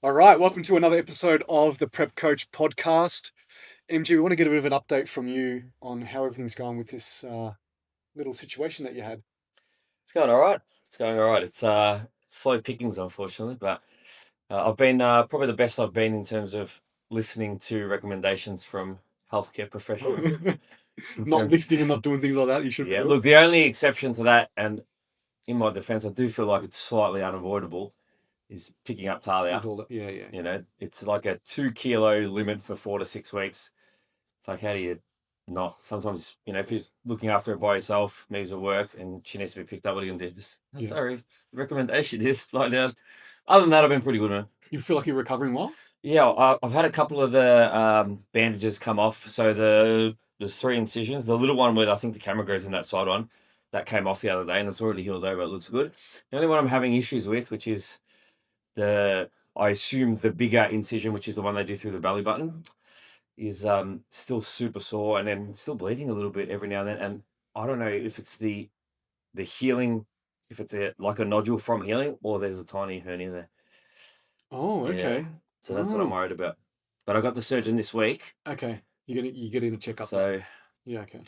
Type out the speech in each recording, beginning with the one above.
All right, welcome to another episode of the Prep Coach podcast. MG, we want to get a bit of an update from you on how everything's going with this little situation that you had. It's going all right. It's slow pickings, unfortunately, but I've been probably the best I've been in terms of listening to recommendations from healthcare professionals. Not lifting and not doing things like that. You should. Yeah, look, the only exception to that, and in my defense, I do feel like it's slightly unavoidable, is picking up Talia. Yeah. You know, it's like a 2 kilo limit for 4 to 6 weeks. It's like, how do you not? Sometimes, if you're looking after it by yourself, moves at work, and she needs to be picked up, what are you going to do? Sorry, it's recommendation. Other than that, I've been pretty good, man. You feel like you're recovering well? Yeah, I've had a couple of the bandages come off. So there's 3 incisions. The little one where I think the camera goes in that side one, that came off the other day, and it's already healed over. It looks good. The only one I'm having issues with, which is I assume the bigger incision, which is the one they do through the belly button, is still super sore and then still bleeding a little bit every now and then. And I don't know if it's the healing, if it's like a nodule from healing, or there's a tiny hernia there. Oh, okay. Yeah. So that's what I'm worried about. But I got the surgeon this week. Okay, you're getting a checkup. So yeah, okay.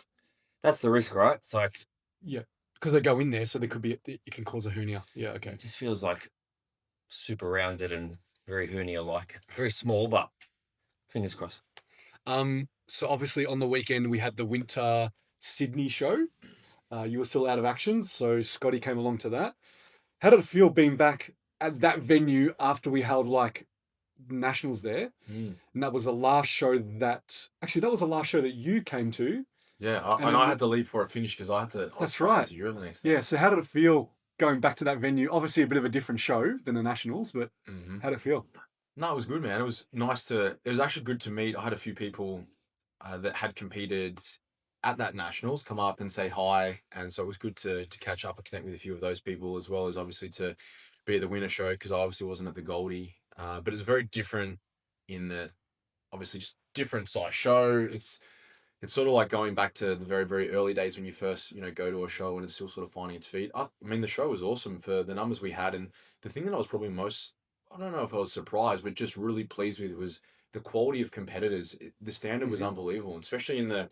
That's the risk, right? It's like, yeah, because they go in there, so there could be it can cause a hernia. Yeah, okay. It just feels like super rounded and very hernia-like, very small, but fingers crossed. So obviously on the weekend we had the winter Sydney show. You were still out of action, so Scotty came along to that. How did it feel being back at that venue after we held like nationals there? And that was the last show that you came to. Yeah, and I had to leave before it finished because I had to. That's right. To Europe the next day. Yeah. So how did it feel going back to that venue? Obviously a bit of a different show than the nationals, but how did it feel? No, it was good, man. It was nice it was actually good to meet. I had a few people that had competed at that nationals come up and say hi, and so it was good to catch up and connect with a few of those people, as well as obviously to be at the winter show, because I obviously wasn't at the Goldie. But it's very different in the obviously just different size show. It's sort of like going back to the very, very early days when you first, go to a show and it's still sort of finding its feet. I mean, the show was awesome for the numbers we had. And the thing that I was probably I don't know if I was surprised, but just really pleased with was the quality of competitors. The standard was unbelievable, and especially in the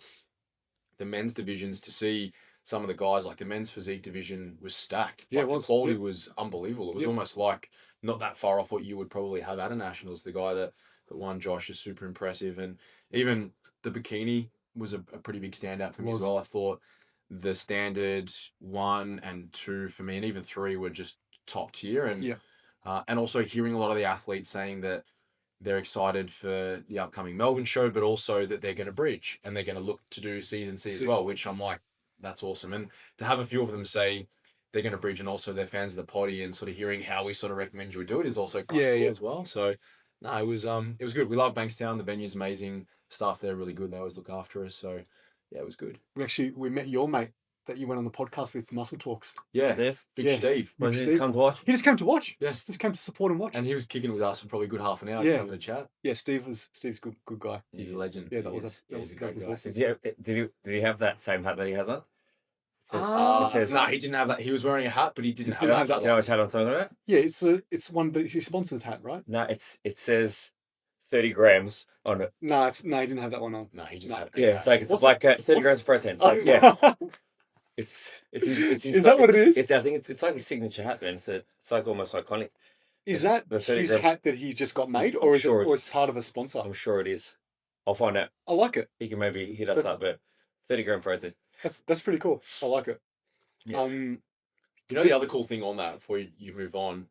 men's divisions, to see some of the guys, like the men's physique division was stacked. Yeah, the quality was unbelievable. It was almost like not that far off what you would probably have at a nationals. The guy that won, Josh, is super impressive. And even the Bikini was a pretty big standout for me as well. I thought the standard 1 and 2 for me, and even 3, were just top tier. And and also hearing a lot of the athletes saying that they're excited for the upcoming Melbourne show, but also that they're going to bridge and they're going to look to do season C as well, which I'm like, that's awesome. And to have a few of them say they're going to bridge and also they're fans of the potty, and sort of hearing how we sort of recommend you do it is also cool as well. So no, it was good. We love Bankstown. The venue's amazing. Staff there are really good. They always look after us. So yeah, it was good. We met your mate that you went on the podcast with, Muscle Talks. Yeah, Steve. Big Steve. Well, he just come to watch. He just came to watch. Yeah, just came to support and watch. And he was kicking with us for probably a good half an hour. Yeah, just having a chat. Yeah, Steve's good guy. He's a legend. Yeah, that was a great guy. Awesome. Did he have that same hat that he has on? It says no, he didn't have that. He was wearing a hat, but he didn't have that. Do you know which hat I'm talking about? Yeah, it's one, but it's his sponsor's hat, right? No, it says 30 grams on it. No, he didn't have that one on. No, he just had it. Yeah, it's like it's like 30 grams of protein. It's like, yeah. It's is that what it is? I think it's like his signature hat, man. It's like almost iconic. Is that his hat that he just got made, or is it part of a sponsor? I'm sure it is. I'll find out. I like it. He can maybe hit up that, but 30 gram protein. That's pretty cool. I like it. Yeah. The other cool thing on that before you move on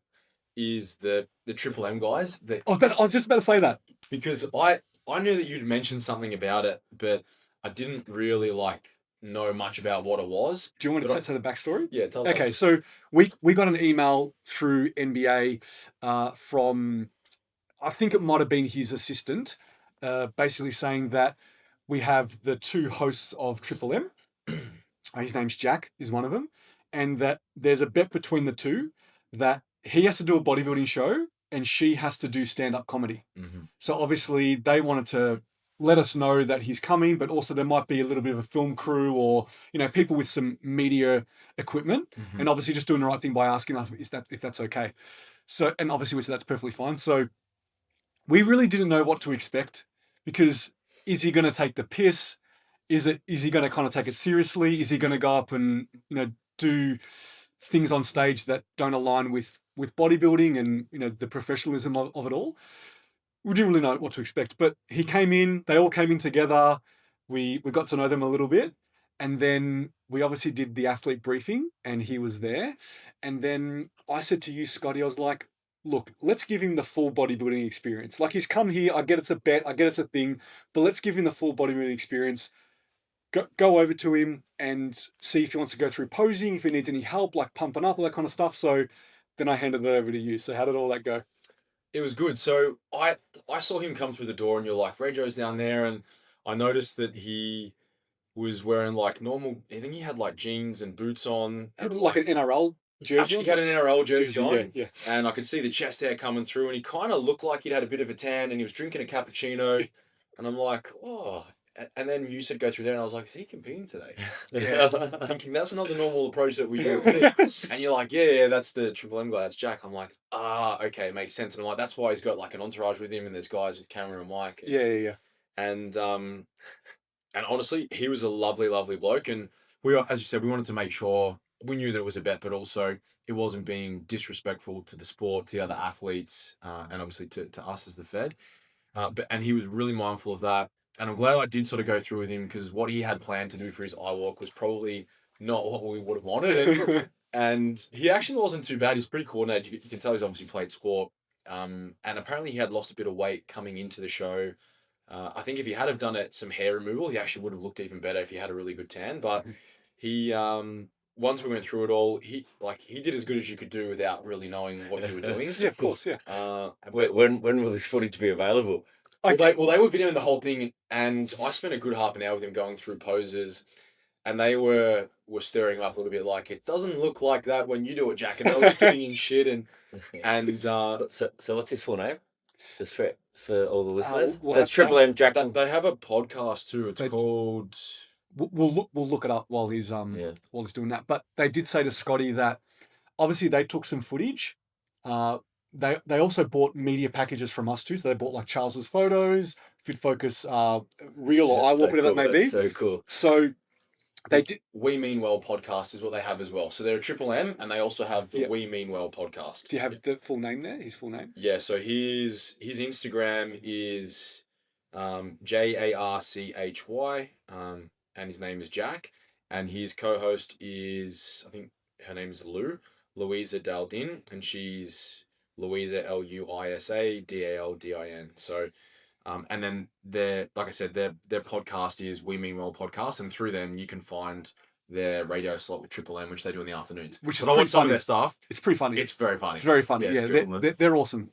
is the Triple M guys. I was just about to say that, because I knew that you'd mentioned something about it, but I didn't really know much about what it was. Do you want to tell the backstory? Yeah, tell. Okay, so we got an email through NBA from, I think it might have been his assistant, basically saying that we have the 2 hosts of Triple M. His name's Jack, is one of them, and that there's a bet between the 2 that he has to do a bodybuilding show and she has to do stand-up comedy. So obviously they wanted to let us know that he's coming, but also there might be a little bit of a film crew or, people with some media equipment, and obviously just doing the right thing by asking us if that's okay. So, and obviously we said that's perfectly fine. So we really didn't know what to expect, because is he going to take the piss? Is he going to kind of take it seriously? Is he going to go up and do things on stage that don't align with bodybuilding and the professionalism of it all? We didn't really know what to expect, but he came in. They all came in together. We got to know them a little bit, and then we obviously did the athlete briefing, and he was there. And then I said to you, Scotty, I was like, look, let's give him the full bodybuilding experience. Like, he's come here. I get it's a bet. I get it's a thing, but let's give him the full bodybuilding experience. Go over to him and see if he wants to go through posing, if he needs any help, like pumping up, all that kind of stuff. So then I handed it over to you. So how did all that go? It was good. So I saw him come through the door, and you're like, Reggio's down there, and I noticed that he was wearing like normal. I think he had like jeans and boots on, He had like an NRL jersey. Actually, he had an NRL jersey on, yeah. and I could see the chest hair coming through, and he kind of looked like he'd had a bit of a tan, and he was drinking a cappuccino, and I'm like, oh. And then you said go through there, and I was like, is he competing today? Yeah. Thinking that's not the normal approach that we do. And you're like, yeah, that's the Triple M guy, that's Jack. I'm like, okay, it makes sense. And I'm like, that's why he's got like an entourage with him, and there's guys with camera and mic. Yeah. And honestly, he was a lovely, lovely bloke. And we, as you said, we wanted to make sure we knew that it was a bet, but also it wasn't being disrespectful to the sport, to the other athletes, and obviously to us as the Fed. And he was really mindful of that. And I'm glad I did sort of go through with him, because what he had planned to do for his iWalk was probably not what we would have wanted. And he actually wasn't too bad. He's pretty coordinated. You can tell he's obviously played sport. And apparently he had lost a bit of weight coming into the show. I think if he had have done some hair removal, he actually would have looked even better if he had a really good tan. But he, once we went through it all, he did as good as you could do without really knowing what you were doing. Yeah, of course, yeah. When will this footage be available? Well, they were videoing the whole thing, and I spent a good half an hour with him going through poses, and they were stirring up a little bit, like, it doesn't look like that when you do it, Jack, and they were just giving him shit, and So what's his full name? Just for all the listeners. Well, So it's Triple M Jack. they have a podcast too. It's called. We'll look it up while he's while he's doing that. But they did say to Scotty that obviously they took some footage. They also bought media packages from us too. So they bought like Charles's photos, Fit Focus, Reel or iWalk, whatever that may be. So cool. So they did. We Mean Well podcast is what they have as well. So they're a Triple M, and they also have the We Mean Well podcast. Do you have the full name there? His full name? Yeah. So his Instagram is JARCHY, and his name is Jack, and his co-host is, I think her name is Louisa Daldin, and she's Louisa LuisaDaldin. So, and then like I said, their podcast is We Mean Well podcast, and through them you can find their radio slot with Triple M, which they do in the afternoons. Which is I watch some of their stuff. It's pretty funny. It's very funny. It's very funny. Yeah, they're awesome.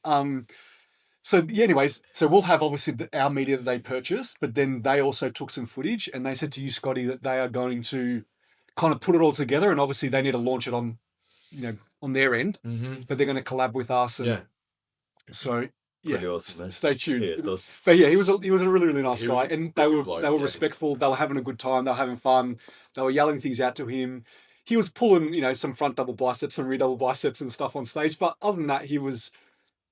So yeah, anyways, so we'll have obviously our media that they purchased, but then they also took some footage, and they said to you, Scotty, that they are going to kind of put it all together, and obviously they need to launch it on, on their end, but they're going to collab with us. And so yeah, pretty awesome, man. Stay tuned. Yeah, it's awesome. But yeah, he was a really, really nice guy, and they were bloke, respectful. They were having a good time. They were having fun. They were yelling things out to him. He was pulling, some front double biceps, some rear double biceps and stuff on stage. But other than that, he was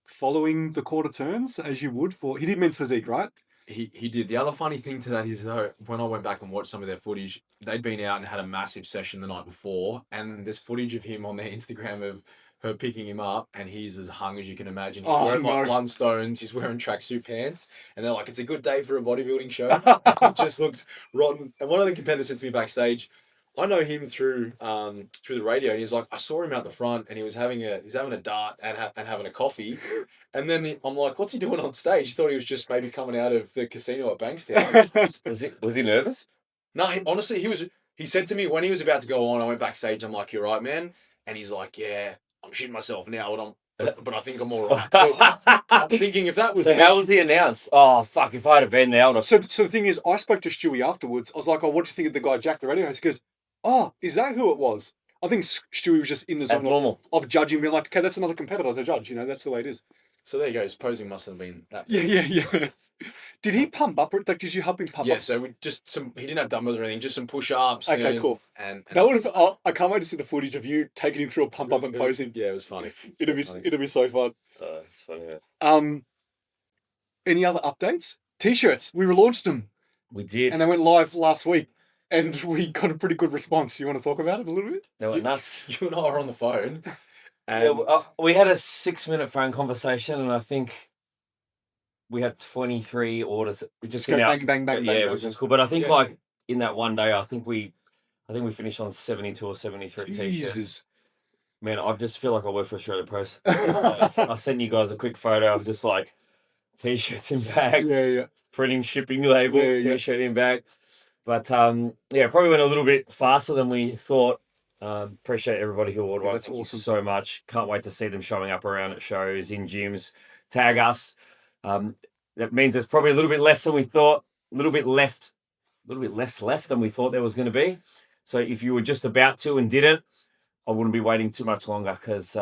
following the quarter turns as you would he did men's physique, right? He did. The other funny thing to that is, though, when I went back and watched some of their footage, they'd been out and had a massive session the night before, and there's footage of him on their Instagram of her picking him up, and he's as hung as you can imagine. He's wearing like Blundstones, he's wearing tracksuit pants, and they're like, it's a good day for a bodybuilding show. It just looked rotten. And one of the competitors said to me backstage, I know him through the radio, and he's like, I saw him out the front, and he's having a dart and having a coffee, and then I'm like, what's he doing on stage? He thought he was just maybe coming out of the casino at Bankstown. Was he nervous? No, honestly, he said to me when he was about to go on, I went backstage, I'm like, you right, man? And he's like, yeah, I'm shitting myself now, but I think I'm all right. So I'm thinking if that was... So how was he announced? Oh, fuck, if I'd have been there, I would have... So the thing is, I spoke to Stewie afterwards. I was like, what do you think of the guy, Jack, the radio host? He goes, oh, is that who it was? I think Stewie was just in the zone of judging, being like, okay, that's another competitor to judge. That's the way it is. So there you go. His posing must have been that. Yeah. Did he pump up? Like, did you help him pump up? Yeah, so he didn't have dumbbells or anything, just some push-ups. Okay, cool. And that would have. I can't wait to see the footage of you taking him through a pump up and posing. Yeah, it was funny. It'll be so fun. It's funny. Um, Any other updates? T-shirts. We relaunched them, We did. and they went live last week, and we got a pretty good response. You want to talk about it a little bit? They went nuts. You and I were on the phone, and Yeah, we had a 6-minute phone conversation, and I think we had 23 orders. We just go sent out, bang, bang, bang, yeah, bang, which bang. was cool. But I think Yeah. like in that one day, I think we finished on 72 or 73 t-shirts. Jesus. Man, I just feel like I work for Australia Post. I sent you guys a quick photo of just like t-shirts in bags, Yeah. printing shipping label, Yeah. t-shirt in bag. But yeah, probably went a little bit faster than we thought. Appreciate everybody who ordered. Yeah, one. that's Thank you awesome. so much. Can't wait to see them showing up around at shows, in gyms. Tag us. That means it's probably a little bit less than we thought. A little bit less left than we thought there was going to be. So if you were just about to and didn't, I wouldn't be waiting too much longer because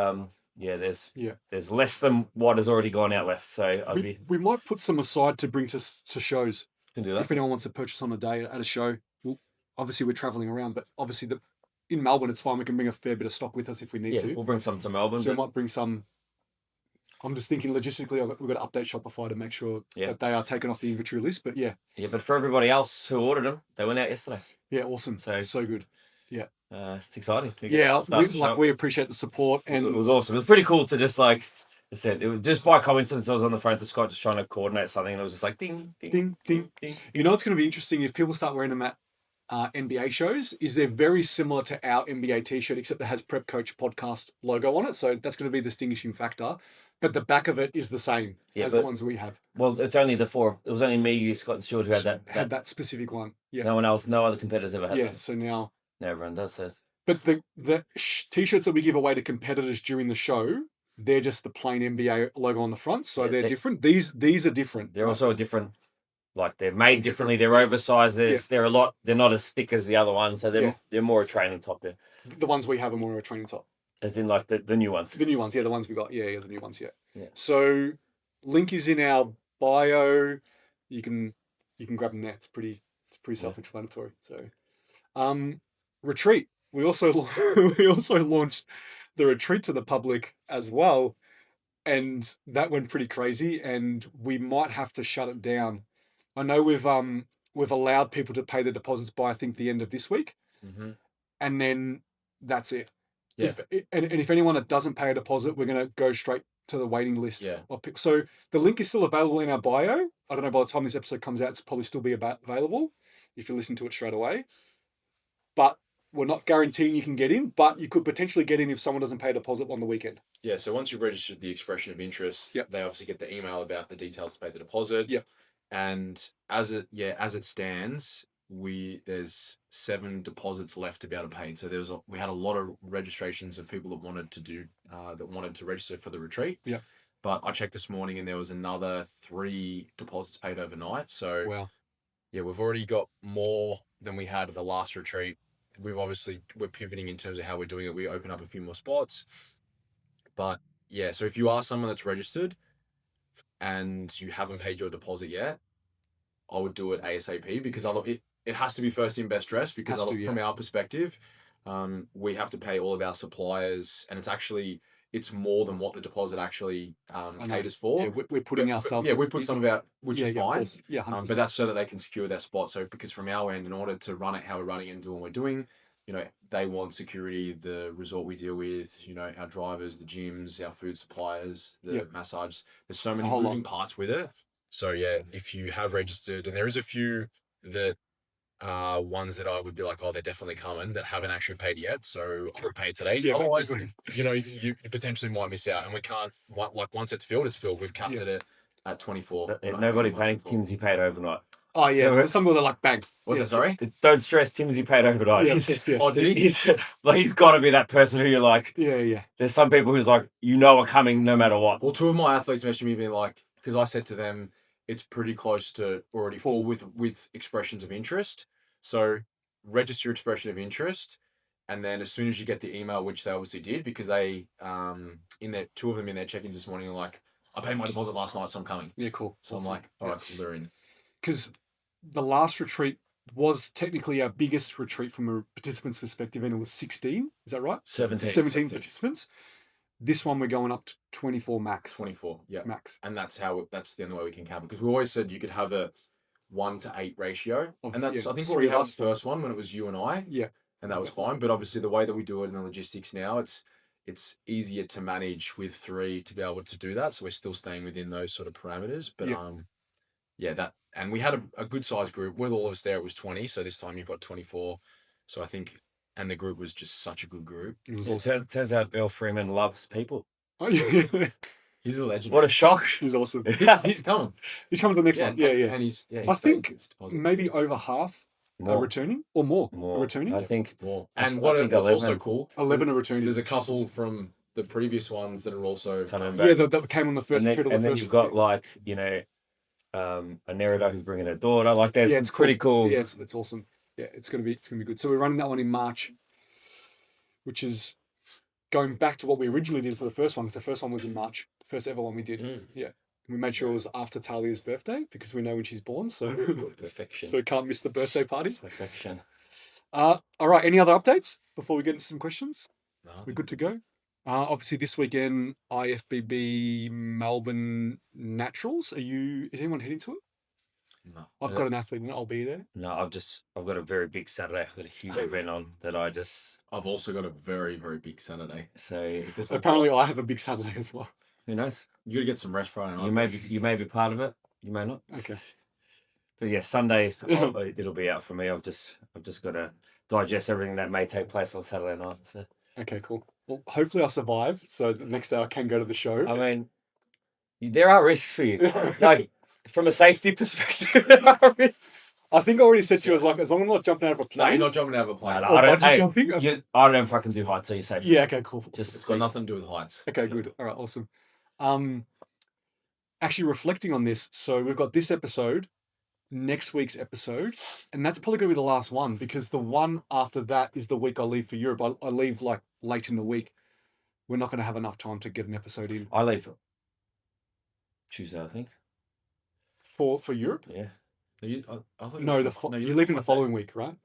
there's less than what has already gone out left. So We might put some aside to bring to shows. can do that. If anyone wants to purchase on a day at a show, obviously we're traveling around, but obviously in Melbourne it's fine. We can bring a fair bit of stock with us if we need to. We'll bring some to Melbourne. So we might bring some. I'm just thinking logistically, we've got to update Shopify to make sure that they are taken off the inventory list. But yeah, but for everybody else who ordered them, they went out yesterday. Yeah, awesome. So good. Yeah. It's exciting. We appreciate the support, and it was awesome. It was pretty cool to just like I said, it was just by coincidence. I was on the phone to Scott just trying to coordinate something, and it was just like ding, ding, ding, ding, ding. You know, it's going to be interesting if people start wearing them at NBA shows. Is they're very similar to our NBA T-shirt, except it has Prep Coach Podcast logo on it. So that's going to be the distinguishing factor. But the back of it is the same as the ones we have. Well, it's only the four. It was only me, you, Scott, and Stuart who had that specific one. Yeah. No one else, no other competitors ever had. Yeah. So now everyone does this. But the T-shirts that we give away to competitors during the show, they're just the plain NBA logo on the front, so they're different. These are different. They're also a different. Like they're made differently. They're oversized. They're a lot. They're not as thick as the other ones, so they're more a training top. There. The ones we have are more a training top. As in like the new ones. The new ones, the ones we got. Yeah, the new ones, yeah. So link is in our bio. You can grab them there. It's pretty self-explanatory. So, retreat. We also launched the retreat to the public as well, and that went pretty crazy. And we might have to shut it down. I know we've allowed people to pay the deposits by I think the end of this week, and then that's it. Yeah. If anyone that doesn't pay a deposit, we're going to go straight to the waiting list of people. So the link is still available in our bio. I don't know, by the time this episode comes out, it's probably still be available if you listen to it straight away. But we're not guaranteeing you can get in, but you could potentially get in if someone doesn't pay a deposit on the weekend. Yeah, so once you've registered the expression of interest, they obviously get the email about the details to pay the deposit. Yep. And as it stands, there's 7 deposits left to be able to pay. So we had a lot of registrations of people that wanted to register for the retreat. Yeah. But I checked this morning and there was another 3 deposits paid overnight. So wow. Yeah, we've already got more than we had at the last retreat. We're pivoting in terms of how we're doing it. We open up a few more spots. But yeah, so if you are someone that's registered and you haven't paid your deposit yet, I would do it ASAP because it has to be first in best dress because from our perspective, we have to pay all of our suppliers and it's more than what the deposit actually caters for. Yeah, we're putting ourselves. Yeah, we put some of our, which is fine. Yeah, 100%. But that's so that they can secure their spot. So because from our end, in order to run it how we're running and do what we're doing, they want security, the resort we deal with, our drivers, the gyms, our food suppliers, the massage. There's so many moving parts with it. So yeah, if you have registered, and there is a few that ones that I would be like, oh, they're definitely coming that haven't actually paid yet. So I would pay today. Yeah, otherwise, you potentially might miss out. And we can't, once it's filled, it's filled. We've capped it at 24. Nobody paying. Timsy paid overnight. Oh yeah, so some people are like, bang. What's that? Sorry. Don't stress. Timsy paid overnight. Oh, did he? He's got to be that person who you're like. Yeah. There's some people who's like, are coming no matter what. Well, 2 of my athletes messaged me being like, because I said to them, it's pretty close to already full with expressions of interest. So register your expression of interest, and then as soon as you get the email, which they obviously did, because they 2 of them in their check-ins this morning are like, I paid my deposit last night, so I'm coming. Yeah, cool. So I'm like, all right, they're in. Because the last retreat was technically our biggest retreat from a participant's perspective, and it was 16. Is that right? 17 participants. This one we're going up to 24 max. 24. Yeah. Max. And that's the only way we can cap it. Because we always said you could have a 1-to-8 ratio. And that's, I think, what we had on the first one when it was you and I. Yeah. And that was fine. But obviously, the way that we do it in the logistics now, it's easier to manage with 3 to be able to do that. So we're still staying within those sort of parameters. But that, and we had a good sized group. With all of us there, it was 20. So this time you've got 24. So I think, and the group was just such a good group. It was It turns out Bill Freeman loves people. Oh, yeah. He's a legend. What a shock. He's awesome. He's coming. He's coming to the next one. Yeah. And he's I think maybe over half are More. returning or more. More. Returning. I think more. I And think what's 11. also cool, 11 are returning. there's a couple from the previous ones that are also Coming coming. back. that came on the first. And trip of then the first you've got like, you know, a Nerida who's bringing her daughter. Like there's it's pretty cool. Yeah, it's awesome. Yeah, it's gonna be good. So we're running that one in March, which is going back to what we originally did for the first one, because the first one was in March, the first ever one we did. Yeah. We made sure it was after Talia's birthday because we know when she's born, so Perfection. so we can't miss the birthday party. Perfection. All right. Any other updates before we get into some questions? No, I We're think good to that's go. Obviously this weekend, IFBB Melbourne Naturals. Is anyone heading to it? No. I've got an athlete and I'll be there. No, I've got a very big Saturday. I've got a huge event on that I've also got a very, very big Saturday. so There's Apparently, I have a big Saturday as well. who knows? You got to get some rest Friday night. You may be part of it. You may not. Okay. But yeah, Sunday it'll be out for me. I've just got to digest everything that may take place on Saturday night. So. Okay, cool. Well, hopefully I'll survive. So the next day I can go to the show. I mean, there are risks for you. Like from a safety perspective, there are risks. I think I already said to you, I was like, as long as I'm not jumping out of a No, plane. you're not jumping out of a plane. No, Or I don't- bungee hey, jumping. I don't fucking do heights, so you're safe. Yeah, okay, cool. It's got nothing to do with heights. Okay, good. All right, awesome. Actually reflecting on this, so we've got this episode, next week's episode, and that's probably going to be the last one because the one after that is the week I leave for Europe. I leave like late in the week. We're not going to have enough time to get an episode in. I leave Tuesday, I think. For Europe? Yeah. I thought No, you're leaving the following week, right?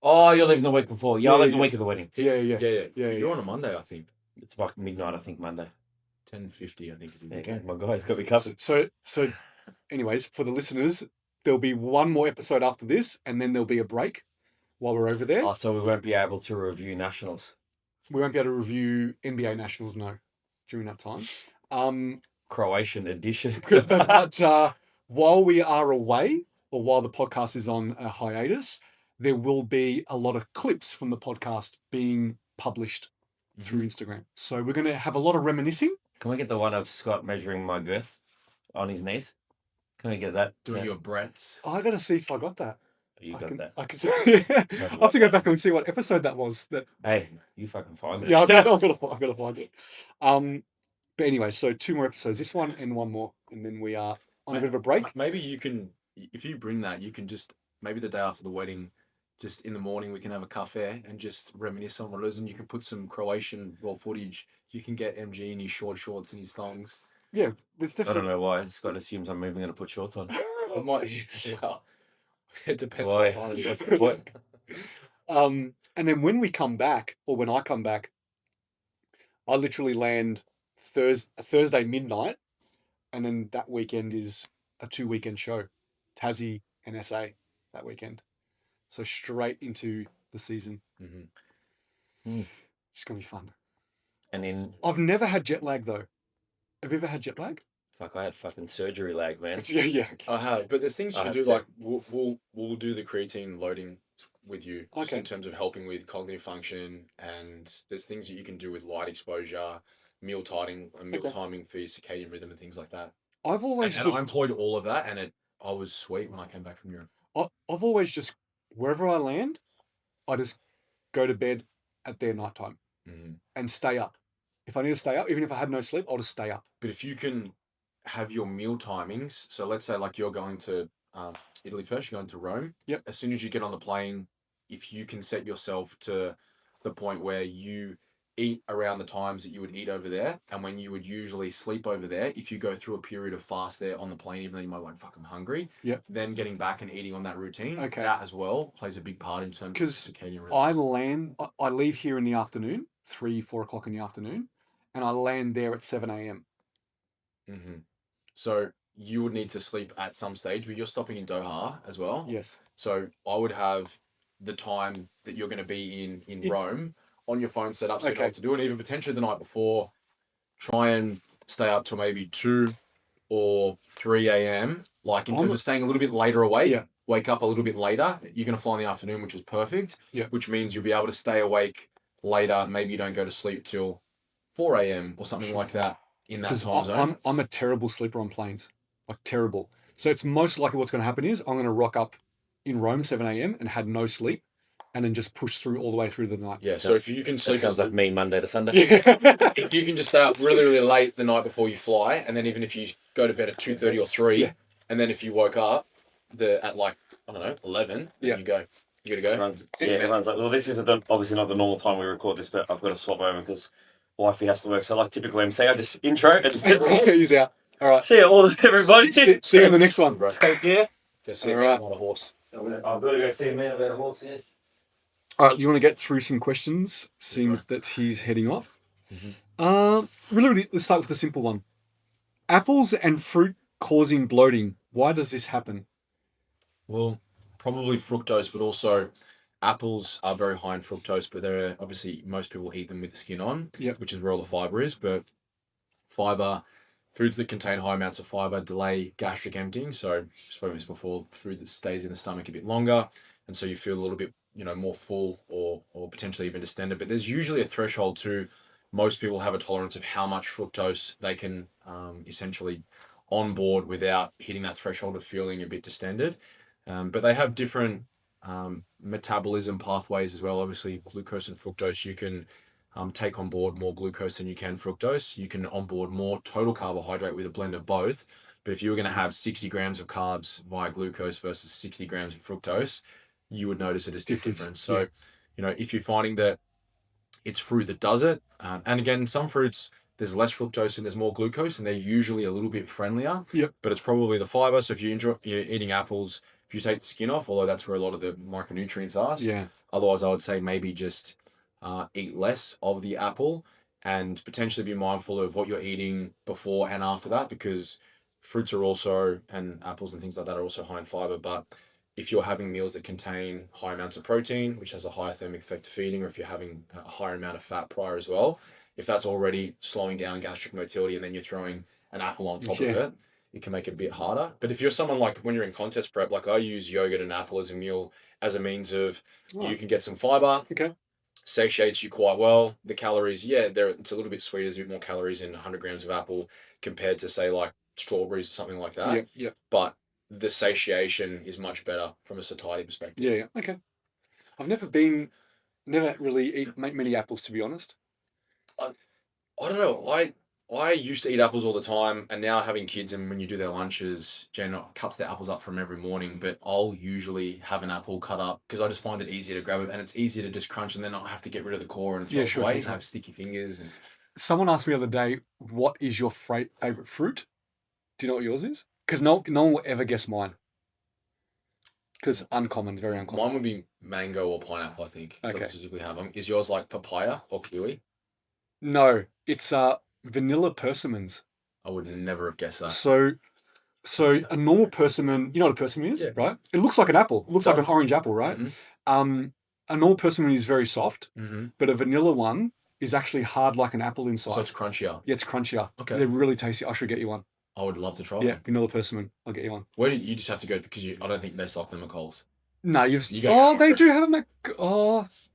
Oh, you're leaving the week before. Yeah, I leave the week of the wedding. Yeah. You're on a Monday, I think. It's like midnight, I think, Monday. 10:50, I think. There you go. My guy's got me covered. So, anyways, for the listeners, there'll be one more episode after this, and then there'll be a break while we're over there. Oh, so we won't be able to review nationals. We won't be able to review NBA Nationals, no, during that time. Croatian edition. but while we are away, or while the podcast is on a hiatus, there will be a lot of clips from the podcast being published through Instagram. So we're going to have a lot of reminiscing. Can we get the one of Scott measuring my girth on his knees? Can we get that? Doing your breaths. I got to see if I got that. You got that. I can see. I have to go back and see what episode that was. Hey, you fucking find it. Yeah, I've got to find it. But anyway, so 2 more episodes. This one and one more, and then we are on a bit of a break. Maybe you can, if you bring that, you can just maybe the day after the wedding, just in the morning we can have a cafe and just reminisce on what it is, and you can put some Croatian raw footage. You can get MG in his short shorts and his thongs. Yeah, there's I definitely. don't know why. Scott assumes I'm even going to put shorts on. I might. Yeah. It depends Why? what time it is. What? And then when we come back, or when I come back, I literally land Thursday midnight, and then that weekend is a 2-weekend show, Tassie and SA that weekend. So straight into the season. It's gonna be fun. And then, I've never had jet lag though. Have you ever had jet lag? fuck, I had fucking surgery lag, man. Yeah. I have, but there's things you I can have do. to. Like we'll do the creatine loading with you, just Okay. in terms of helping with cognitive function, and there's things that you can do with light exposure, meal timing for your circadian rhythm and things like that. I've always And I employed all of that, and I was sweet when I came back from Europe. I've always just, wherever I land, I just go to bed at their nighttime and stay up. If I need to stay up, even if I had no sleep, I'll just stay up. But if you can have your meal timings, so let's say like you're going to Italy first, you're going to Rome. Yep. As soon as you get on the plane, if you can set yourself to the point where you eat around the times that you would eat over there, and when you would usually sleep over there, if you go through a period of fast there on the plane, even though you might like, fuck, I'm hungry, Yep. then getting back and eating on that routine, Okay. that as well plays a big part in terms of circadian rhythm. I leave here in the afternoon, 3-4 o'clock in the afternoon, and I land there at 7 a.m. Mm-hmm. So you would need to sleep at some stage, but you're stopping in Doha as well. Yes. So I would have the time that you're going to be in Rome on your phone set up so you know Okay. what to do, and even potentially the night before, try and stay up till maybe 2 or 3 a.m. Like in terms of staying a little bit later awake, Yeah. wake up a little bit later. You're going to fly in the afternoon, which is perfect. Yeah. Which means you'll be able to stay awake later. Maybe you don't go to sleep till 4 a.m. or something like that in that time zone. I'm a terrible sleeper on planes, like terrible. So it's most likely what's going to happen is I'm going to rock up in Rome 7 a.m. and had no sleep, and then just push through all the way through the night. Yeah. So if you can sleep, sounds like me Monday to Sunday. Yeah. if you can just stay up really, really late the night before you fly, and then even if you go to bed at 2:30 or 3, and then if you woke up at like, I don't know, 11, then you go. You gotta go. Everyone's like, well, this is obviously not the normal time we record this, but I've got to swap over because wifey has to work. So like typical MC, I just intro and He's out. All right. see you all, everybody. See you in the next one, bro. Take care. Go see All right. on a horse. I've got to go see a man about a horse, yes. All right, you want to get through some questions? Seems that he's heading off. Really, let's start with the simple one. Apples and fruit causing bloating. Why does this happen? Well, probably fructose, but also apples are very high in fructose, but they're obviously most people eat them with the skin on, which is where all the fiber is. But fiber, foods that contain high amounts of fiber delay gastric emptying. So, I've spoken this before, food that stays in the stomach a bit longer, and so you feel a little bit, more full or potentially even distended. But there's usually a threshold to most people have a tolerance of how much fructose they can essentially on board without hitting that threshold of feeling a bit distended. But they have different metabolism pathways as well. Obviously, glucose and fructose, you can take on board more glucose than you can fructose. You can onboard more total carbohydrate with a blend of both. But if you were going to have 60 grams of carbs via glucose versus 60 grams of fructose, you would notice a distinct difference. So, if you're finding that it's fruit that does it, and again, some fruits, there's less fructose and there's more glucose, and they're usually a little bit friendlier. Yep. But it's probably the fiber. So if you're eating apples, if you take the skin off, although that's where a lot of the micronutrients are. Yeah. Otherwise, I would say maybe just eat less of the apple and potentially be mindful of what you're eating before and after that, because fruits are also, and apples and things like that are also high in fiber. But if you're having meals that contain high amounts of protein, which has a higher thermic effect to feeding, or if you're having a higher amount of fat prior as well, if that's already slowing down gastric motility and then you're throwing an apple on top of it, it can make it a bit harder. But if you're someone like when you're in contest prep, like I use yogurt and apple as a meal as a means of you can get some fiber. Okay. Satiates you quite well. The calories, it's a little bit sweeter. There's a bit more calories in 100 grams of apple compared to say like strawberries or something like that. Yeah. But the satiation is much better from a satiety perspective. Yeah. Okay. I've never really make many apples, to be honest. I don't know. I used to eat apples all the time, and now having kids, and when you do their lunches, Jen cuts their apples up from every morning, but I'll usually have an apple cut up because I just find it easier to grab it, and it's easier to just crunch and then not have to get rid of the core and throw it away and have sticky fingers. And someone asked me the other day, what is your favorite fruit? Do you know what yours is? Because no one will ever guess mine. Because uncommon, very uncommon. Mine would be mango or pineapple, I think. Okay. That's what you typically have. Is yours like papaya or kiwi? No, it's vanilla persimmons. I would never have guessed that. So a normal persimmon, you know what a persimmon is, right? It looks like an apple. It looks like an orange apple, right? Mm-hmm. A normal persimmon is very soft, mm-hmm. but a vanilla one is actually hard like an apple inside. So it's crunchier. Yeah, it's crunchier. Okay. They're really tasty. I should get you one. I would love to try Yeah, one. vanilla persimmon. I'll get you one. Where do you just have to go because I don't think they stock them at Coles. No, they do have them.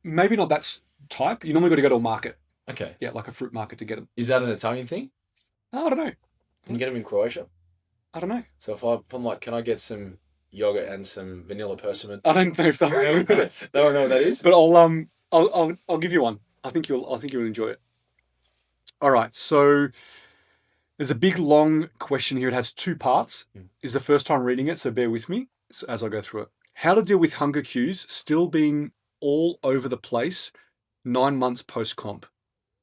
Maybe not that type. You normally got to go to a market. Okay. Yeah, like a fruit market to get them. Is that an Italian thing? I don't know. Can you get them in Croatia? I don't know. So if I'm like, can I get some yogurt and some vanilla persimmon? I don't know if that. They don't know what that is. But I'll give you one. I think you'll enjoy it. All right. So there's a big long question here. It has 2 parts. It's the first time reading it, so bear with me as I go through it. How to deal with hunger cues still being all over the place 9 months post comp.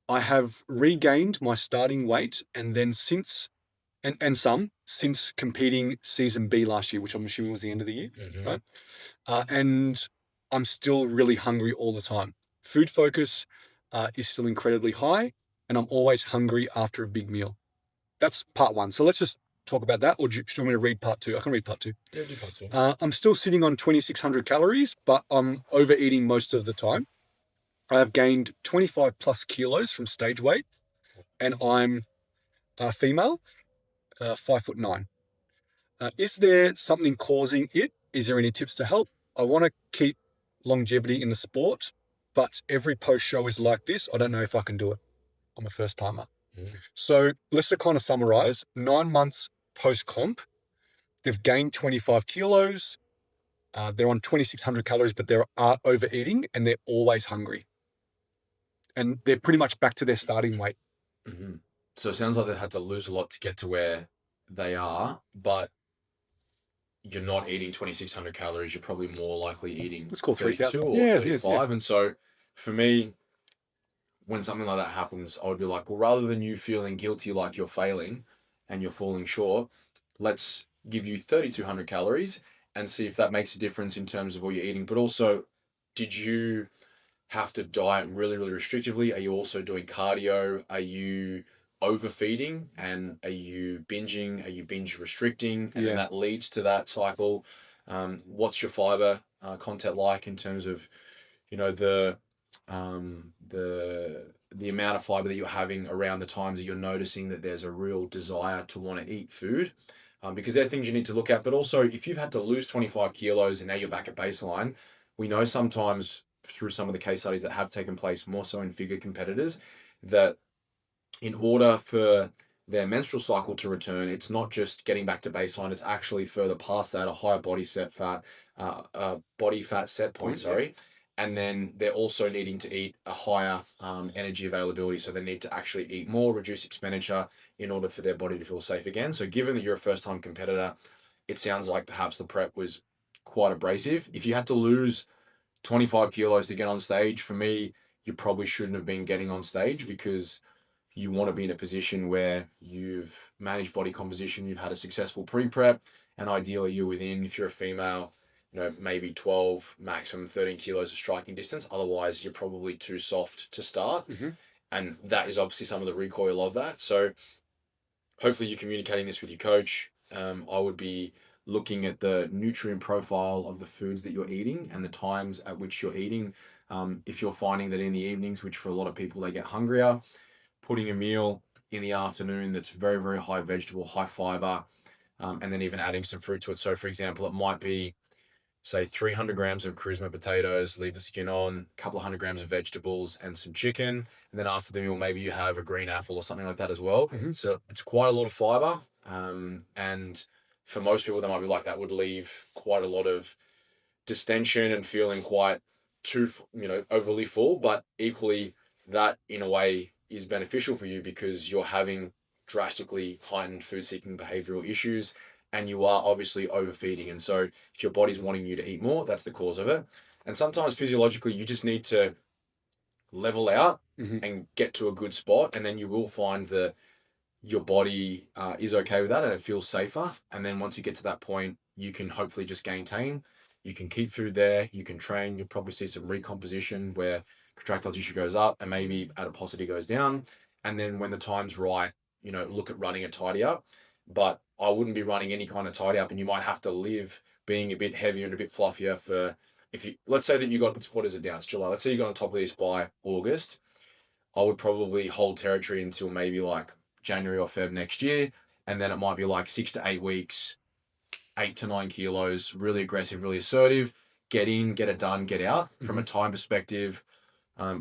I have regained my starting weight and then since competing season B last year, which I'm assuming was the end of the year, right? And I'm still really hungry all the time. Food focus is still incredibly high. and I'm always hungry after a big meal. That's part one. So let's just talk about that, or do you want me to read part two? I can read part two. Yeah, do part two. I'm still sitting on 2,600 calories, but I'm overeating most of the time. I have gained 25 plus kilos from stage weight, and I'm a female, 5'9". Is there something causing it? Is there any tips to help? I want to keep longevity in the sport, but every post show is like this. I don't know if I can do it. I'm a first timer. So let's just kind of summarize. 9 months post comp, they've gained 25 kilos. They're on 2,600 calories, but they're overeating and they're always hungry. And they're pretty much back to their starting weight. So it sounds like they had to lose a lot to get to where they are, but you're not eating 2,600 calories. You're probably more likely eating Let's call 32 3,000. or Yes, 35. yeah. And so for me, when something like that happens, I would be like, well, rather than you feeling guilty like you're failing and you're falling short, let's give you 3,200 calories and see if that makes a difference in terms of what you're eating. But also, did you have to diet really, really restrictively? Are you also doing cardio? Are you overfeeding? And are you binging? Are you binge restricting? And then that leads to that cycle. What's your fiber content like in terms of, you know, the amount of fiber that you're having around the times that you're noticing that there's a real desire to want to eat food, because they're things you need to look at. But also, if you've had to lose 25 kilos and now you're back at baseline, we know sometimes through some of the case studies that have taken place, more so in figure competitors, that in order for their menstrual cycle to return, it's not just getting back to baseline, it's actually further past that, a higher body fat set point, and then they're also needing to eat a higher energy availability. So they need to actually eat more, reduce expenditure in order for their body to feel safe again. So given that you're a first-time competitor, it sounds like perhaps the prep was quite abrasive. If you had to lose 25 kilos to get on stage, for me, you probably shouldn't have been getting on stage, because you want to be in a position where you've managed body composition, you've had a successful pre-prep, and ideally you're within, if you're a female, you know, maybe 12, maximum 13 kilos of striking distance. Otherwise, you're probably too soft to start. And that is obviously some of the recoil of that. So hopefully you're communicating this with your coach. I would be looking at the nutrient profile of the foods that you're eating and the times at which you're eating. If you're finding that in the evenings, which for a lot of people, they get hungrier, putting a meal in the afternoon that's very, very high vegetable, high fiber, and then even adding some fruit to it. So for example, it might be, say, 300 grams of charisma potatoes, leave the skin on, a couple of 100 grams of vegetables and some chicken. And then after the meal, maybe you have a green apple or something like that as well. So it's quite a lot of fiber. And for most people, they might be like, that would leave quite a lot of distension and feeling quite too, overly full. But equally, that in a way is beneficial for you, because you're having drastically heightened food-seeking behavioral issues, and you are obviously overfeeding. And so if your body's wanting you to eat more, that's the cause of it. And sometimes physiologically, you just need to level out and get to a good spot, and then you will find that your body is okay with that and it feels safer. And then once you get to that point, you can hopefully just maintain. You can keep food there, you can train, you'll probably see some recomposition where contractile tissue goes up and maybe adiposity goes down. And then when the time's right, look at running a tidy up. But I wouldn't be running any kind of tidy up, and you might have to live being a bit heavier and a bit fluffier for, let's say that you got, what is it now? It's July. Let's say you got on top of this by August. I would probably hold territory until maybe like January or Feb next year. And then it might be like 6 to 8 weeks, 8 to 9 kilos, really aggressive, really assertive, get in, get it done, get out. From a time perspective,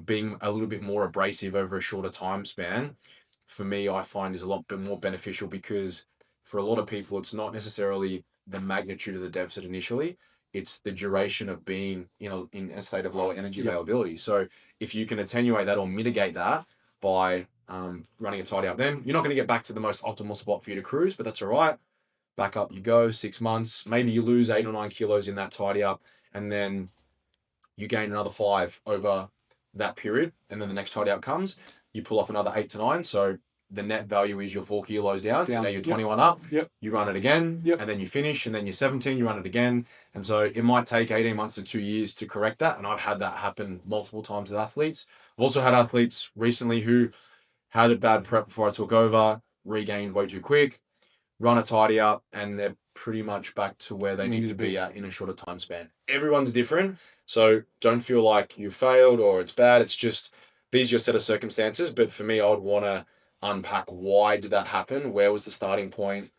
being a little bit more abrasive over a shorter time span, for me, I find is a lot bit more beneficial, because for a lot of people, it's not necessarily the magnitude of the deficit initially, it's the duration of being in a state of lower energy availability. So if you can attenuate that or mitigate that by running a tidy up, then you're not going to get back to the most optimal spot for you to cruise, but that's all right. Back up you go, 6 months, maybe you lose 8 or 9 kilos in that tidy up, and then you gain another 5 over that period, and then the next tidy up comes, you pull off another 8 to 9. So the net value is you're 4 kilos down. So now you're 21 up. You run it again, and then you finish, and then you're 17, you run it again. And so it might take 18 months to 2 years to correct that. And I've had that happen multiple times with athletes. I've also had athletes recently who had a bad prep before I took over, regained way too quick, run a tidy up, and they're pretty much back to where they need to be at in a shorter time span. Everyone's different, so don't feel like you failed or it's bad. It's just these are your set of circumstances. But for me, I would want to unpack why did that happen? Where was the starting point?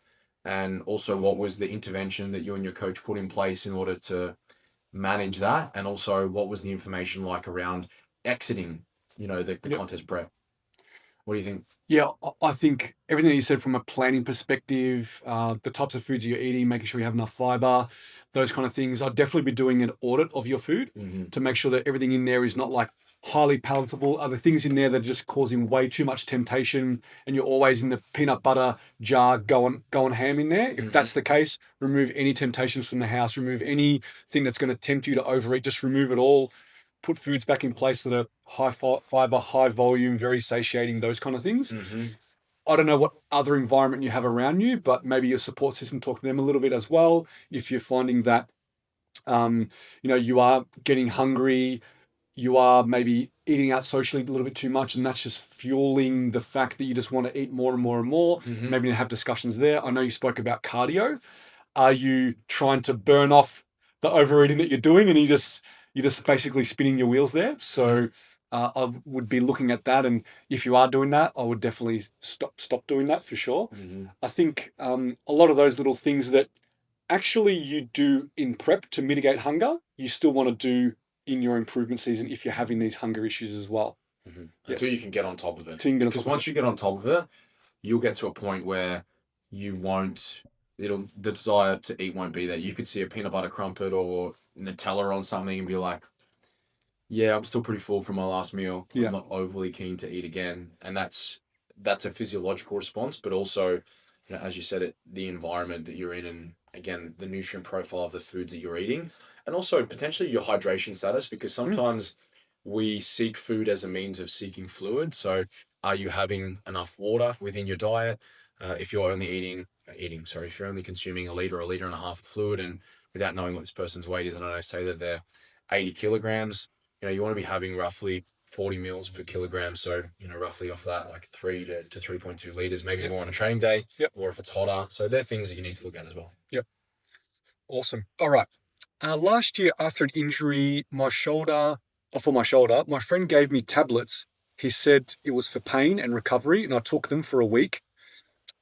And also what was the intervention that you and your coach put in place in order to manage that? And also what was the information like around exiting, the contest prep? What do you think? Yeah, I think everything that you said from a planning perspective, the types of foods you're eating, making sure you have enough fiber, those kind of things. I'd definitely be doing an audit of your food to make sure that everything in there is not like highly palatable. Are there things in there that are just causing way too much temptation and you're always in the peanut butter jar going ham in there? If that's the case, remove any temptations from the house, remove anything that's going to tempt you to overeat, just remove it all. Put foods back in place that are high fiber, high volume, very satiating, those kind of things. I don't know what other environment you have around you, but maybe your support system, talk to them a little bit as well. If you're finding that, you are getting hungry, you are maybe eating out socially a little bit too much, and that's just fueling the fact that you just want to eat more and more and more. Maybe have discussions there. I know you spoke about cardio. Are you trying to burn off the overeating that you're doing, and you're just basically spinning your wheels there? So I would be looking at that, and if you are doing that, I would definitely stop doing that for sure. I think a lot of those little things that actually you do in prep to mitigate hunger, you still want to do in your improvement season if you're having these hunger issues as well. Until you can get on top of it. Because once you get on top of it, you'll get to a point where you won't, the desire to eat won't be there. You could see a peanut butter crumpet or Nutella on something and be like, yeah, I'm still pretty full from my last meal. I'm not overly keen to eat again. And that's a physiological response, but also, as you said, the environment that you're in, and again, the nutrient profile of the foods that you're eating, and also potentially your hydration status, because sometimes we seek food as a means of seeking fluid. So are you having enough water within your diet? If you're only if you're only consuming a liter and a half of fluid, and without knowing what this person's weight is, and I say that they're 80 kilograms, you want to be having roughly 40 mils per kilogram. So, roughly off that, like 3 to 3.2 liters, maybe more on a training day, or if it's hotter. So they're things that you need to look at as well. Awesome. All right. Last year after an injury, for my shoulder, my friend gave me tablets. He said it was for pain and recovery, and I took them for a week.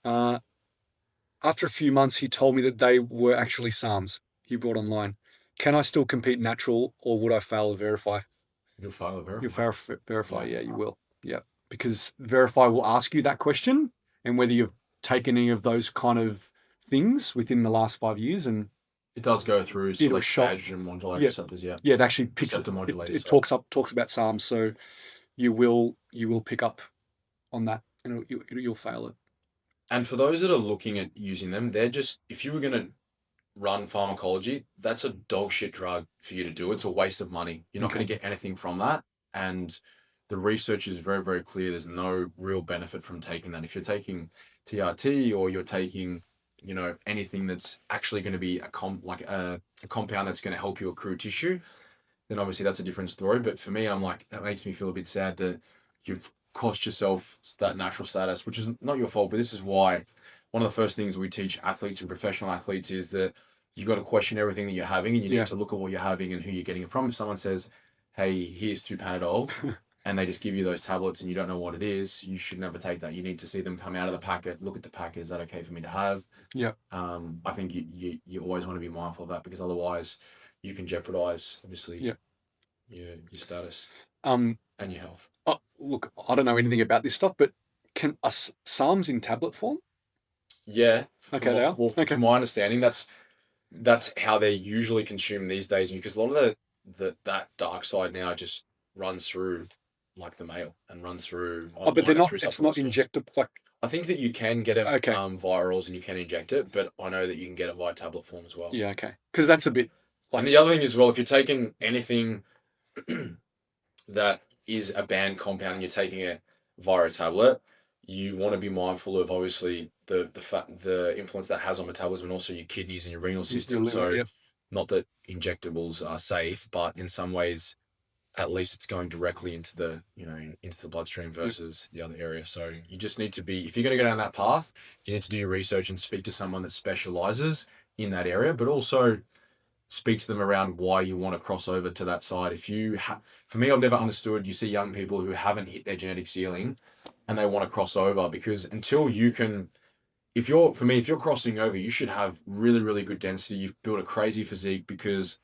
After a few months, he told me that they were actually SARMs he brought online. Can I still compete natural, or would I fail to verify? You'll fail to verify. You'll verify, yeah, you will. Yeah, because verify will ask you that question, and whether you've taken any of those kind of things within the last 5 years, and it does go through estrogen modulator receptors. Yeah, it actually picks up. It talks about SARMs, so you will pick up on that, and you'll fail it. And for those that are looking at using them, they're just, if you were going to run pharmacology, that's a dog shit drug for you to do. It's a waste of money. You're not going to get anything from that. And the research is very, very clear. There's no real benefit from taking that. If you're taking TRT or you're taking, anything that's actually going to be a compound that's going to help you accrue tissue, then obviously that's a different story. But for me, I'm like, that makes me feel a bit sad that you've cost yourself that natural status, which is not your fault. But this is why one of the first things we teach athletes and professional athletes is that you've got to question everything that you're having, and you need to look at what you're having and who you're getting it from. If someone says, hey, here's 2 Panadol, and they just give you those tablets and you don't know what it is, you should never take that. You need to see them come out of the packet, look at the packet. Is that okay for me to have? Yeah. I think you always want to be mindful of that, because otherwise you can jeopardize, obviously, your status and your health. Look, I don't know anything about this stuff, but can SARMs in tablet form? Yeah. Okay, they are. Well, to my understanding, that's how they're usually consumed these days, because a lot of that dark side now just runs through like the mail and runs through. But they're not. It's not injectable. Like, I think that you can get it via orals and you can inject it, but I know that you can get it via tablet form as well. Yeah, okay. Because that's a bit. And the other thing as well, if you're taking anything that is a banned compound and you're taking it via a tablet, you want to be mindful of obviously the influence that has on metabolism and also your kidneys and your renal system. Not that injectables are safe, but in some ways, at least it's going directly into the, into the bloodstream versus the other area. So you just need to be, if you're going to go down that path, you need to do your research and speak to someone that specializes in that area, but also speak to them around why you want to cross over to that side. If you for me, I've never understood, you see young people who haven't hit their genetic ceiling and they want to cross over, because until you can, if you're crossing over, you should have really, really good density. You've built a crazy physique because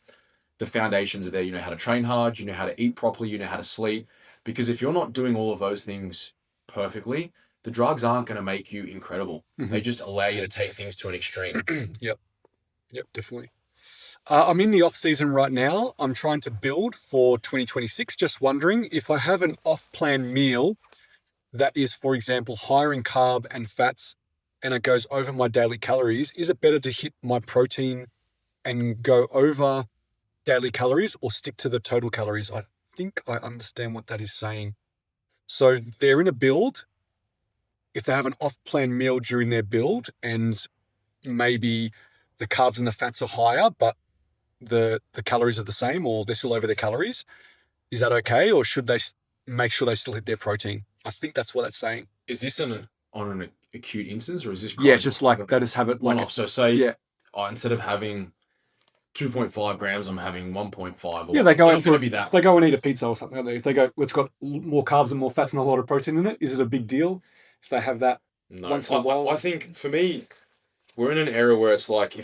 the foundations are there. You know how to train hard, you know how to eat properly, you know how to sleep. Because if you're not doing all of those things perfectly, the drugs aren't going to make you incredible. They just allow you to take things to an extreme. Yep, definitely. I'm in the off season right now. I'm trying to build for 2026. Just wondering if I have an off-plan meal that is, for example, higher in carb and fats, and it goes over my daily calories, is it better to hit my protein and go over daily calories or stick to the total calories? I think I understand what that is saying. So they're in a build. If they have an off-plan meal during their build and maybe the carbs and the fats are higher, but the calories are the same, or they're still over their calories, is that okay? Or should they make sure they still hit their protein? I think that's what that's saying. Is this on an acute instance, or is this Yeah, just like they just have it one like off? So say, yeah, instead of having 2.5 grams, I'm having 1.5. yeah, they go They're out not for going to be that. they go and eat a pizza or something. If they go, it's got more carbs and more fats and a lot of protein in it. Is it a big deal if they have that No, once in a while? I think for me, we're in an era where it's like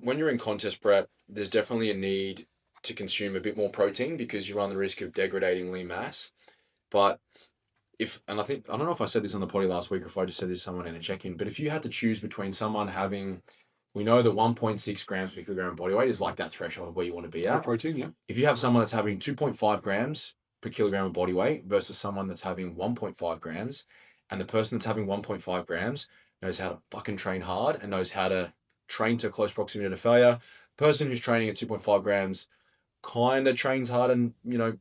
when you're in contest prep, there's definitely a need to consume a bit more protein because you run the risk of degrading lean mass. But I don't know if I said this on the potty last week or if I just said this to someone in a check-in, but if you had to choose between someone having, we know that 1.6 grams per kilogram body weight is like that threshold of where you want to be at. Protein, yeah. If you have someone that's having 2.5 grams per kilogram of body weight versus someone that's having 1.5 grams, and the person that's having 1.5 grams knows how to fucking train hard and knows how to train to close proximity to failure. Person who's training at 2.5 grams kind of trains hard and,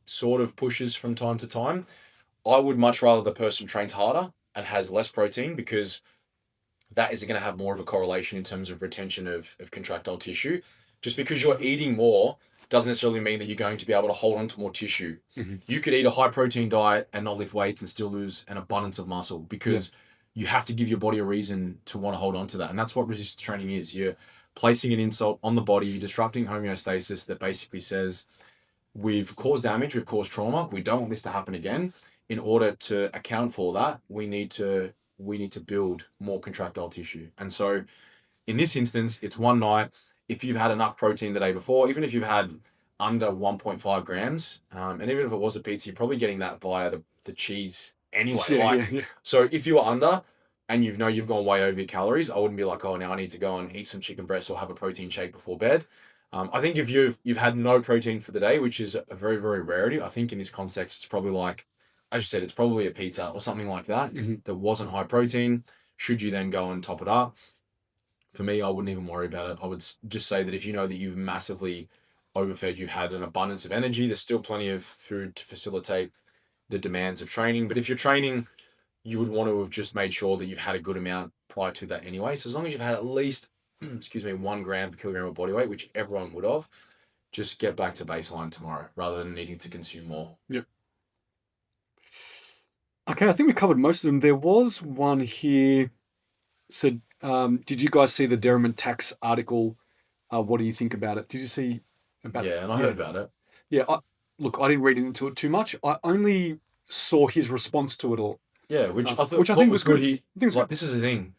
sort of pushes from time to time. I would much rather the person trains harder and has less protein, because that is going to have more of a correlation in terms of retention of contractile tissue. Just because you're eating more doesn't necessarily mean that you're going to be able to hold on to more tissue. Mm-hmm. You could eat a high protein diet and not lift weights and still lose an abundance of muscle, because you have to give your body a reason to want to hold on to that. And that's what resistance training is. You're placing an insult on the body, you're disrupting homeostasis that basically says, we've caused damage, we've caused trauma, we don't want this to happen again. In order to account for that, we need to build more contractile tissue. And so in this instance, it's one night. If you've had enough protein the day before, even if you've had under 1.5 grams, and even if it was a pizza, you're probably getting that via the cheese anyway. So if you are under and you've gone way over your calories, I wouldn't be like, oh, now I need to go and eat some chicken breast or have a protein shake before bed. I think if you've had no protein for the day, which is a very, very rarity, I think in this context, it's probably like, as you said, it's probably a pizza or something like that that wasn't high protein. Should you then go and top it up? For me, I wouldn't even worry about it. I would just say that if you know that you've massively overfed, you've had an abundance of energy, there's still plenty of food to facilitate the demands of training. But if you're training, you would want to have just made sure that you've had a good amount prior to that anyway. So as long as you've had at least, 1 gram per kilogram of body weight, which everyone would have, just get back to baseline tomorrow rather than needing to consume more. Yep. Okay, I think we covered most of them. There was one here. So, did you guys see the Derriman Tax article? What do you think about it? Did you see about? Yeah, and I heard about it. Yeah, I didn't read into it too much. I only saw his response to it all. Yeah, which I think was good. This is the thing.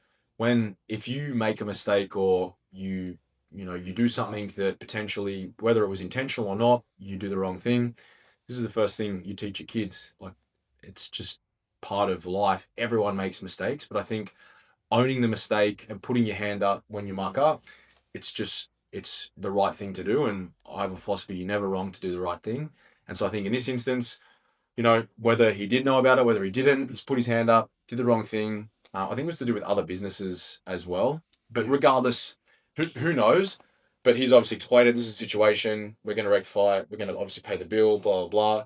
If you make a mistake or you do something that potentially, whether it was intentional or not, you do the wrong thing. This is the first thing you teach your kids. Like, it's just part of life. Everyone makes mistakes, but I think owning the mistake and putting your hand up when you muck up, it's the right thing to do. And I have a philosophy: you're never wrong to do the right thing. And so I think in this instance, whether he did know about it, whether he didn't, he's put his hand up, did the wrong thing. I think it was to do with other businesses as well. But regardless, who knows? But he's obviously explained it. This is a situation. We're going to rectify it. We're going to obviously pay the bill, blah, blah,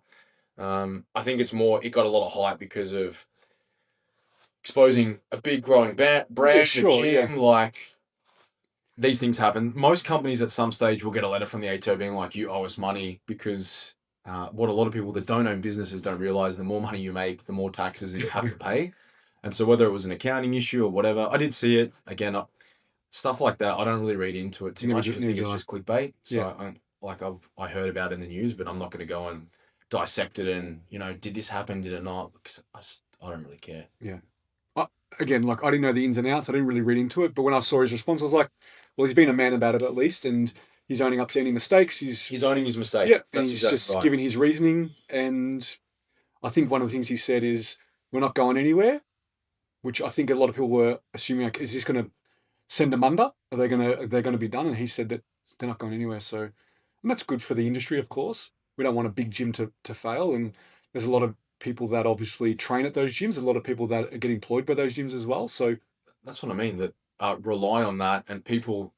blah. I think it got a lot of hype because of exposing a big growing brand, gym. Like, these things happen. Most companies at some stage will get a letter from the ATO being like, you owe us money because what a lot of people that don't own businesses don't realize, the more money you make, the more taxes that you have to pay. And so whether it was an accounting issue or whatever, I did see it. Again, stuff like that, I don't really read into it too much because I think it's just clickbait. So I heard about it in the news, but I'm not going to go and dissect it and, did this happen, did it not? Because I don't really care. Yeah. Again, like, I didn't know the ins and outs. I didn't really read into it. But when I saw his response, I was like, well, he's been a man about it at least. And he's owning up to any mistakes. He's owning his mistake. Yeah. And he's just giving his reasoning. And I think one of the things he said is, we're not going anywhere, which I think a lot of people were assuming, like, is this going to send them under? Are they going to be done? And he said that they're not going anywhere. So, and that's good for the industry, of course. We don't want a big gym to fail. And there's a lot of people that obviously train at those gyms, a lot of people that get employed by those gyms as well. So that's what I mean, that rely on that, and people,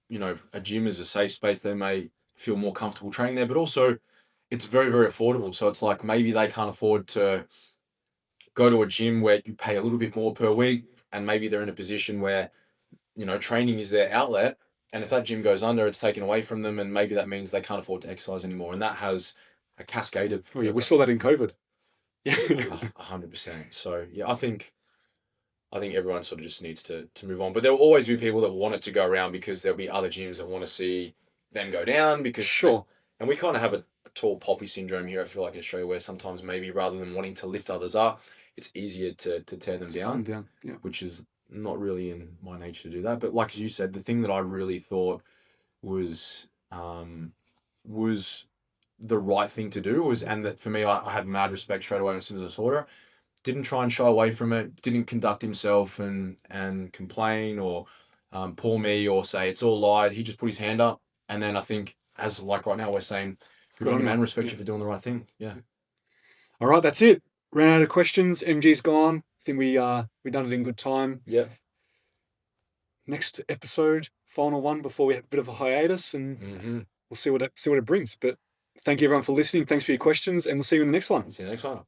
a gym is a safe space. They may feel more comfortable training there, but also it's very, very affordable. So it's like, maybe they can't afford to go to a gym where you pay a little bit more per week, and maybe they're in a position where, training is their outlet. And if that gym goes under, it's taken away from them, and maybe that means they can't afford to exercise anymore. And that has a cascade of... Oh, yeah, we saw that in COVID. 100%. So yeah, I think everyone sort of just needs to move on. But there will always be people that want it to go around, because there'll be other gyms that want to see them go down. Because sure, and we kind of have a tall poppy syndrome here, I feel like, in Australia, where sometimes maybe rather than wanting to lift others up, it's easier to tear them down. Yeah. Which is not really in my nature to do that. But like, as you said, the thing that I really thought was the right thing to do was, and that for me, I had mad respect straight away as soon as I saw her. Didn't try and shy away from it. Didn't conduct himself and complain or poor me or say it's all lies. He just put his hand up, and then I think, as like right now we're saying, good on you, man. Respect you for doing the right thing. Yeah. All right, that's it. Ran out of questions. MG's gone. I think we done it in good time. Yeah. Next episode, final one before we have a bit of a hiatus, and we'll see what it brings. But thank you everyone for listening. Thanks for your questions, and we'll see you in the next one. See you next one.